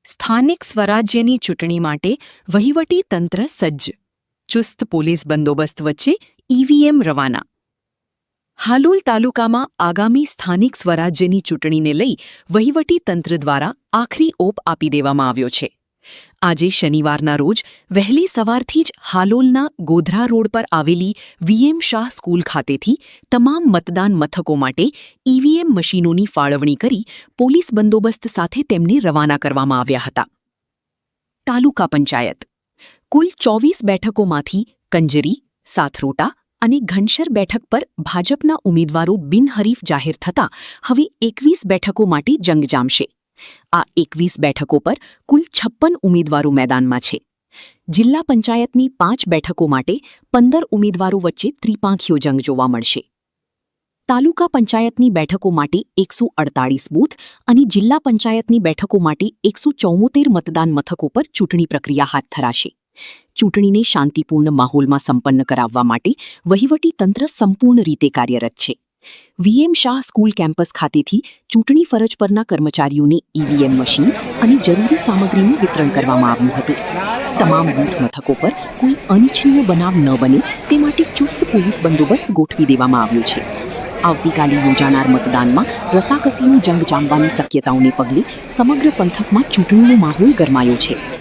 સ્થાનિક સ્વરાજ્યની ચૂંટણી માટે વહીવટી તંત્ર સજ્જ. ચુસ્ત પોલીસ બંદોબસ્ત વચ્ચે ઈવીએમ રવાના. હાલોલ તાલુકામાં આગામી સ્થાનિક સ્વરાજ્યની ચૂંટણીને લઈ વહીવટી તંત્ર દ્વારા આખરી ઓપ આપી દેવામાં આવ્યો છે. આજે શનિવારના રોજ વહેલી સવારથી જ હાલોલના ગોધરા રોડ પર આવેલી વીએમ શાહ સ્કૂલ ખાતેથી તમામ મતદાન મથકો માટે ઈવીએમ મશીનોની ફાળવણી કરી પોલીસ બંદોબસ્ત સાથે તેમને રવાના કરવામાં આવ્યા હતા. તાલુકા પંચાયત કુલ 24 બેઠકોમાંથી કંજરી, સાથરોટા અને ઘનશર બેઠક પર ભાજપના ઉમેદવારો બિનહરીફ જાહેર થતાં હવે 21 બેઠકો માટે જંગ જામશે. આ 21 બેઠકો પર કુલ 56 ઉમેદવારો મેદાનમાં છે. જિલ્લા પંચાયતની 5 બેઠકો માટે 15 ઉમેદવારો વચ્ચે ત્રિપાંખીયો જંગ જોવા મળશે. તાલુકા પંચાયતની બેઠકો માટે 148 બૂથ અને જિલ્લા પંચાયતની બેઠકો માટે 174 મતદાન મથકો પર ચૂંટણી પ્રક્રિયા હાથ ધરાશે. ચૂંટણીને શાંતિપૂર્ણ માહોલમાં સંપન્ન કરાવવા માટે વહીવટી તંત્ર સંપૂર્ણ રીતે કાર્યરત છે. વીએમ શાહ સ્કૂલ કેમ્પસ ખાતેથી ચૂંટણી ફરજ પરના કર્મચારીઓને ઈવીએમ મશીન અને જરૂરી સામગ્રીનું વિતરણ કરવામાં આવ્યું હતું. તમામ બૂથ મથકો પર કોઈ અનિચ્છનીય બનાવ ન બને તે માટે ચુસ્ત પોલીસ બંદોબસ્ત ગોઠવી દેવામાં આવ્યો છે. આવતીકાલે યોજાનાર મતદાનમાં રસાકસીનો જંગ જામવાની શક્યતાઓને પગલે સમગ્ર પંથકમાં ચૂંટણીનો માહોલ ગરમાયો છે.